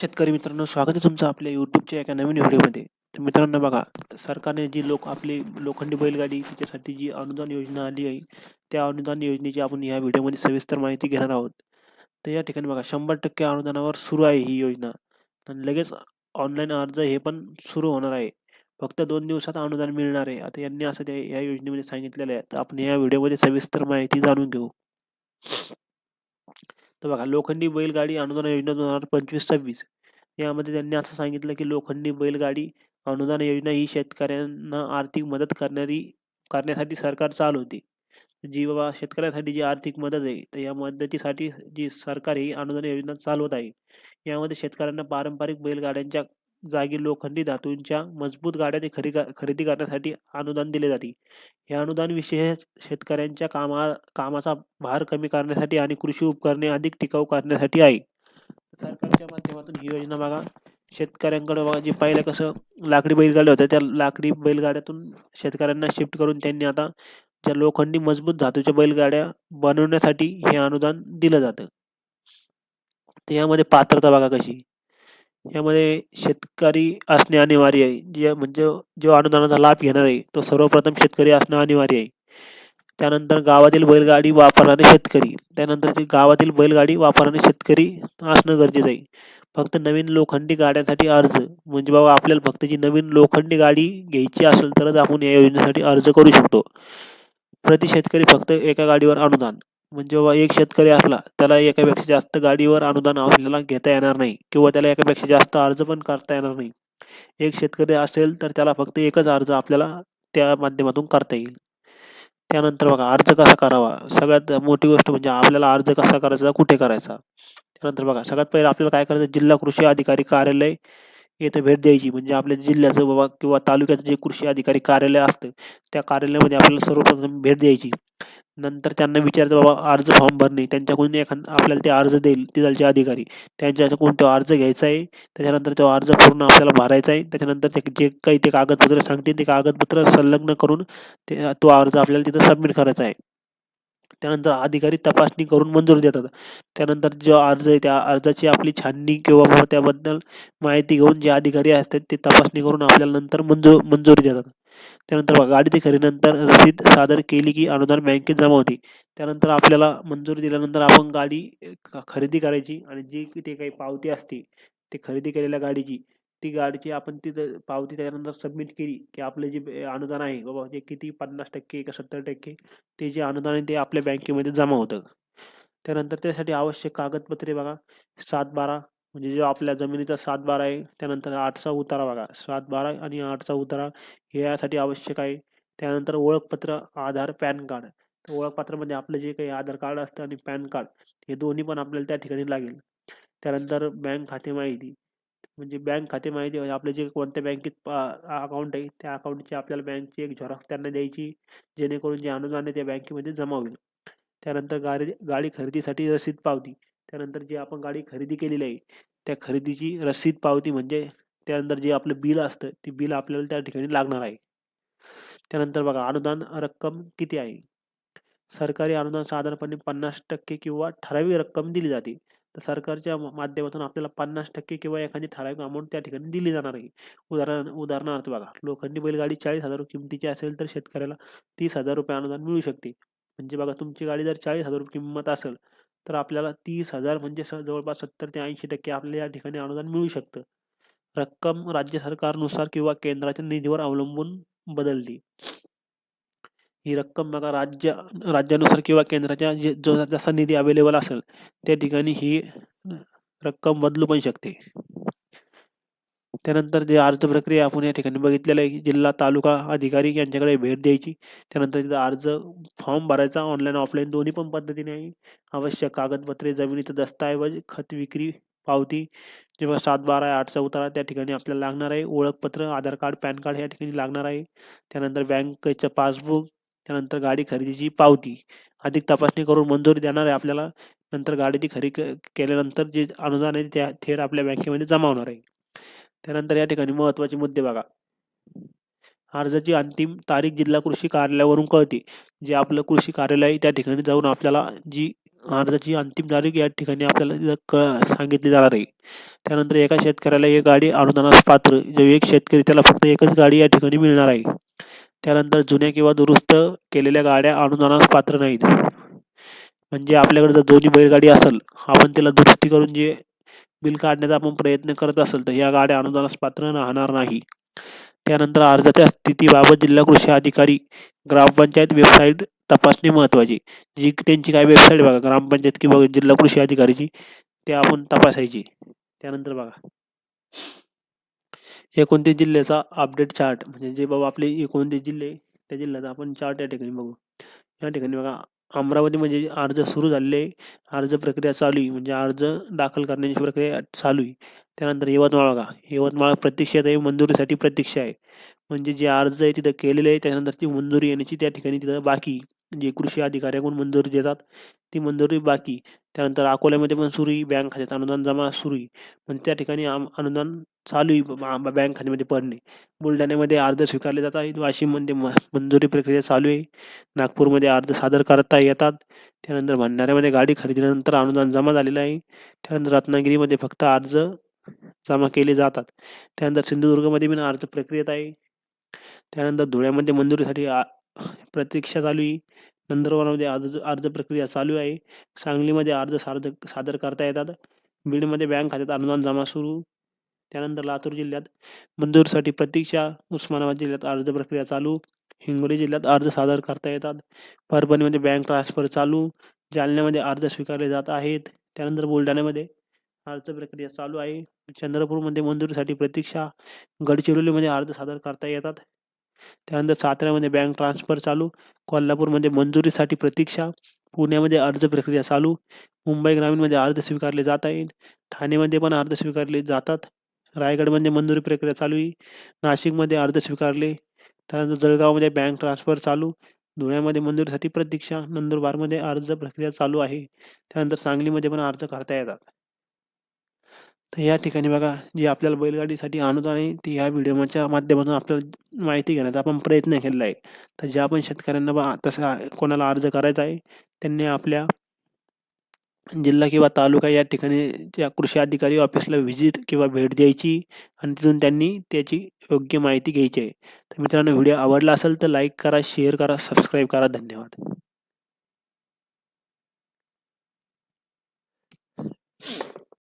शेतकरी मित्रांनो, स्वागत आहे तुमचं आपल्या YouTubeच्या एका नवीन व्हिडिओमध्ये. तर मित्रांनो बघा, सरकारने जी आपली लोखंडी बैलगाडी तिच्यासाठी जी अनुदान योजना आली आहे, त्या अनुदान योजनेची आपण या व्हिडिओमध्ये सविस्तर माहिती घेणार आहोत. तर या ठिकाणी बघा 100% अनुदानावर सुरू आहे ही योजना आणि लगेच ऑनलाईन अर्ज हे पण सुरू होणार आहे. फक्त 2 दिवसात अनुदान मिळणार आहे. आता यांनी असं या योजनेमध्ये सांगितलेलं आहे. तर आपण या व्हिडिओमध्ये सविस्तर माहिती जाणून घेऊ. तर बघा, लोखंडी बैलगाडी अनुदान योजना 2025-26 यामध्ये त्यांनी असं सांगितलं, की लोखंडी बैलगाडी अनुदान योजना ही शेतकऱ्यांना आर्थिक मदत करण्यासाठी सरकार चालवते. जी बाबा शेतकऱ्यांसाठी जी आर्थिक मदत आहे, तर या मदतीसाठी जी सरकार ही अनुदान योजना चालवत आहे. यामध्ये शेतकऱ्यांना पारंपरिक बैलगाड्यांच्या जागी लोखंडी धातूंच्या मजबूत गाड्या खरेदी करण्यासाठी अनुदान दिले जाते. हे अनुदान विशेष शेतकऱ्यांच्या कामाचा भार कमी करण्यासाठी आणि कृषी उपकरणे अधिक टिकाऊ करण्यासाठी आहे. सरकारच्या माध्यमातून ही योजना बघा, शेतकऱ्यांकडे बघा, जे पहिलं कसं लाकडी बैलगाड्या होत्या, त्या लाकडी बैलगाड्यातून शेतकऱ्यांना शिफ्ट करून त्यांनी आता ज्या लोखंडी मजबूत धातूच्या बैलगाड्या बनवण्यासाठी हे अनुदान दिलं जातं. तर यामध्ये पात्रता बघा कशी. यामध्ये शेतकरी असणे अनिवार्य आहे. म्हणजे जो अनुदानाचा लाभ घेणार आहे, तो सर्वप्रथम शेतकरी असणं अनिवार्य आहे. त्यानंतर गावातील बैलगाडी वापरणारे शेतकरी. त्यानंतर ते गावातील बैलगाडी वापरणारे शेतकरी असणं गरजेचं आहे. फक्त नवीन लोखंडी गाड्यांसाठी अर्ज. म्हणजे बाबा आपल्याला फक्त जी नवीन लोखंडी गाडी घ्यायची असेल तरच आपण या योजनेसाठी अर्ज करू शकतो. प्रति शेतकरी फक्त एका गाडीवर अनुदान. म्हणजे बाबा एक शेतकरी असला त्याला एकापेक्षा जास्त गाडीवर अनुदान आपल्याला घेता येणार नाही किंवा त्याला एकापेक्षा जास्त अर्ज पण करता येणार नाही. एक शेतकरी असेल तर त्याला फक्त एकच अर्ज आपल्याला त्या माध्यमातून करता येईल. त्यानंतर बघा, अर्ज कसा करावा? सगळ्यात मोठी गोष्ट म्हणजे आपल्याला अर्ज कसा करायचा, कुठे करायचा? त्यानंतर बघा, सगळ्यात पहिलं आपल्याला काय करायचं, जिल्हा कृषी अधिकारी कार्यालय येथे भेट द्यायची. म्हणजे आपल्या जिल्ह्याचं बाबा किंवा तालुक्याचं जे कृषी अधिकारी कार्यालय असतं, त्या कार्यालयामध्ये आपल्याला सर्वप्रथम भेट द्यायची. नंतर त्यांना विचारायचं बाबा अर्ज फॉर्म भरणे. त्यांच्याकडून एखादा आपल्याला ते अर्ज देईल तिथलचे अधिकारी. त्यांच्याकडून तो अर्ज घ्यायचा आहे. त्याच्यानंतर तो अर्ज पूर्ण आपल्याला भरायचा आहे. त्याच्यानंतर ते जे काही ते कागदपत्र सांगतील, ते कागदपत्र संलग्न करून तो अर्ज आपल्याला तिथं सबमिट करायचा आहे. त्यानंतर अधिकारी तपासणी करून मंजूर देतात. त्यानंतर जो अर्ज आहे, त्या अर्जाची आपली छाननी किंवा बाबा त्याबद्दल माहिती घेऊन जे अधिकारी असतात, ते तपासणी करून आपल्याला नंतर मंजुरी देतात. त्यानंतर बघा, गाडीची खरेदीनंतर रसीद सादर केली की अनुदान बँकेत जमा होते. त्यानंतर आपल्याला मंजुरी दिल्यानंतर आपण गाडी खरेदी करायची आणि जी ते काही पावती असते, ते खरेदी केलेल्या गाडीची, ती गाडीची आपण तिथं पावती त्याच्यानंतर सबमिट केली, की आपलं जे अनुदान आहे बाबा, ते किती 50% का 70% ते जे अनुदान आहे ते आपल्या बँकेमध्ये जमा होतं. त्यानंतर त्यासाठी आवश्यक कागदपत्रे बघा, 7/12 म्हणजे जो आपल्या जमिनीचा 7/12 आहे. त्यानंतर 8चा उतारा बघा, 7/12 आणि 8चा उतारा हे यासाठी आवश्यक आहे. त्यानंतर ओळखपत्र, आधार, पॅन कार्ड. तर ओळखपत्रामध्ये आपलं जे काही आधार कार्ड असतं आणि पॅन कार्ड हे दोन्ही पण आपल्याला त्या ठिकाणी लागेल. त्यानंतर बँक खाते माहिती. म्हणजे बँक खाते माहिती म्हणजे आपलं जे कोणत्या बँकेत अकाउंट आहे, त्या अकाउंटची आपल्याला बँकची एक झेरॉक्स त्यांना द्यायची, जेणेकरून जे अनुदान आहे त्या बँकेमध्ये जमा होईल. त्यानंतर गाडी खरेदीसाठी रसीद पावती. त्यानंतर जी आपण गाडी खरेदी केलेली आहे, त्या खरेदीची रसीद पावती म्हणजे त्यानंतर जे आपलं बिल असतं, ते बिल आपल्याला त्या ठिकाणी लागणार आहे. त्यानंतर बघा, अनुदान रक्कम किती आहे? सरकारी अनुदान साधारणपणे 50% किंवा ठराविक रक्कम दिली जाते. तर सरकारच्या माध्यमातून आपल्याला 50% किंवा एखादी ठराविक अमाउंट त्या ठिकाणी दिली जाणार आहे. उदाहरणार्थ बघा, लोखंडी बैलगाडी 40,000 किमतीची असेल तर शेतकऱ्याला ₹30,000 अनुदान मिळू शकते. म्हणजे बघा, तुमची गाडी जर ₹40,000 किंमत असेल, तर आपल्याला 30,000 म्हणजे जवळपास 70 ते 80% आपल्याला या ठिकाणी अनुदान मिळू शकतं. रक्कम राज्य सरकारनुसार किंवा केंद्राच्या निधीवर अवलंबून बदलते. ही रक्कम बघा, राज्यानुसार किंवा केंद्राच्या जो जसा निधी अवेलेबल असेल, त्या ठिकाणी ही रक्कम बदलू पण शकते. त्यानंतर जे अर्ज प्रक्रिया आपण या ठिकाणी बघितलेलं आहे, की जिल्हा, तालुका अधिकारी यांच्याकडे भेट द्यायची. त्यानंतर तिथं अर्ज फॉर्म भरायचा, ऑनलाईन, ऑफलाईन दोन्ही पण पद्धतीने आहे. आवश्यक कागदपत्रे, जमिनीचा दस्तऐवज, खत विक्री पावती, जेव्हा 7/12 8चा उतारा त्या ठिकाणी आपल्याला लागणार आहे. ओळखपत्र, आधार कार्ड, पॅन कार्ड या ठिकाणी लागणार आहे. त्यानंतर बँकेचं पासबुक, त्यानंतर गाडी खरेदीची पावती, अधिक तपासणी करून मंजुरी देणार आहे आपल्याला. नंतर गाडी खरेदी केल्यानंतर जे अनुदान आहे त्या थेट आपल्या बँकेमध्ये जमा होणार आहे. त्यानंतर या ठिकाणी महत्त्वाचे मुद्दे बघा, अर्जाची अंतिम तारीख जिल्हा कृषी कार्यालयावरून कळते. जे आपलं कृषी कार्यालय आहे त्या ठिकाणी जाऊन आपल्याला जी अर्जाची अंतिम तारीख या ठिकाणी आपल्याला तिथं सांगितली जाणार आहे. त्यानंतर एका शेतकऱ्याला एक गाडी अनुदानास पात्र, जो एक शेतकरी त्याला फक्त एकच गाडी या ठिकाणी मिळणार आहे. त्यानंतर जुन्या किंवा दुरुस्त केलेल्या गाड्या अनुदानास पात्र नाहीत. म्हणजे आपल्याकडे जर दोन्ही बैलगाडी असेल, आपण त्याला दुरुस्ती करून जे बिल काढण्याचा आपण प्रयत्न करत असेल, तर या गाड्या अनुदानास पात्र राहणार नाही. त्यानंतर अर्जाच्या स्थितीबाबत जिल्हा कृषी अधिकारी ग्रामपंचायत वेबसाईट तपासणे महत्त्वाची. जी त्यांची काय वेबसाईट बघा, ग्रामपंचायत किंवा जिल्हा कृषी अधिकारीची, ते आपण तपासायची. त्यानंतर बघा, 29 जिल्ह्याचा अपडेट चार्ट, म्हणजे जे बाबा आपले 29 जिल्हे, त्या जिल्ह्याचा आपण चार्ट या ठिकाणी बघू. या ठिकाणी बघा, अमरावती म्हणजे अर्ज सुरू झालेले आहे, अर्ज प्रक्रिया चालू आहे, म्हणजे अर्ज दाखल करण्याची प्रक्रिया चालू आहे. त्यानंतर यवतमाळ बघा, यवतमाळ प्रतीक्षेत आहे, मंजुरीसाठी प्रतीक्षा आहे. म्हणजे जे अर्ज आहे तिथं केलेले आहे, त्यानंतर ती मंजुरी येण्याची त्या ठिकाणी तिथं बाकी, जे कृषी अधिकाऱ्याकडून मंजुरी देतात ती मंजुरी बाकी. त्यानंतर अकोल्यामध्ये पण सुरू आहे, बँक खात्यात अनुदान जमा सुरू आहे, पण त्या ठिकाणी अनुदान चालू आहे बँक खात्यामध्ये पडणे. बुलढाण्यामध्ये अर्ज स्वीकारले जात आहेत, वाशिममध्ये मंजुरी प्रक्रिया चालू आहे, नागपूरमध्ये अर्ज सादर करता येतात. त्यानंतर भंडाऱ्यामध्ये गाडी खरेदीनंतर अनुदान जमा झालेलं आहे. त्यानंतर रत्नागिरीमध्ये फक्त अर्ज जमा केले जातात. त्यानंतर सिंधुदुर्गमध्ये पण अर्ज प्रक्रियेत आहे. त्यानंतर धुळ्यामध्ये मंजुरीसाठी प्रतीक्षा चालू आहे. नंदुरबारमध्ये अर्ज अर्ज प्रक्रिया चालू आहे. सांगलीमध्ये अर्ज सादर करता येतात. बीडमध्ये बँक खात्यात अनुदान जमा सुरू. त्यानंतर लातूर जिल्ह्यात मंजुरीसाठी प्रतीक्षा. उस्मानाबाद जिल्ह्यात अर्ज प्रक्रिया चालू. हिंगोली जिल्ह्यात अर्ज सादर करता येतात. परभणीमध्ये बँक ट्रान्सफर चालू. जालन्यामध्ये अर्ज स्वीकारले जात आहेत. त्यानंतर बुलढाण्यामध्ये अर्ज प्रक्रिया चालू आहे. चंद्रपूरमध्ये मंजुरीसाठी प्रतीक्षा. गडचिरोलीमध्ये अर्ज सादर करता येतात. त्यानंतर साताऱ्यामध्ये बँक ट्रान्सफर चालू. कोल्हापूरमध्ये मंजुरीसाठी प्रतीक्षा. पुण्यामध्ये अर्ज प्रक्रिया चालू. मुंबई ग्रामीणमध्ये अर्ज स्वीकारले जात आहेत. ठाणेमध्ये पण अर्ज स्वीकारले जातात. रायगडमध्ये मंजुरी प्रक्रिया चालू आहे. नाशिकमध्ये अर्ज स्वीकारले. त्यानंतर जळगावमध्ये बँक ट्रान्सफर चालू. धुळ्यामध्ये मंजुरीसाठी प्रतीक्षा. नंदुरबारमध्ये अर्ज प्रक्रिया चालू आहे. त्यानंतर सांगलीमध्ये पण अर्ज करता येतात. तर या ठिकाणी बघा, जे आपल्याला बैलगाडीसाठी अनुदान आहे, ते या व्हिडिओच्या माध्यमातून आपल्याला माहिती घेण्याचा आपण प्रयत्न केलेला आहे. तर ज्या पण शेतकऱ्यांना तसा कोणाला अर्ज करायचा आहे, त्यांनी आपल्या जिल्हा किंवा तालुका या ठिकाणी त्या कृषी अधिकारी ऑफिसला व्हिजिट किंवा भेट द्यायची आणि तिथून त्यांनी त्याची योग्य माहिती घ्यायची आहे. तर मित्रांनो, व्हिडिओ आवडला असेल तर लाईक करा, शेअर करा, सबस्क्राईब करा. धन्यवाद.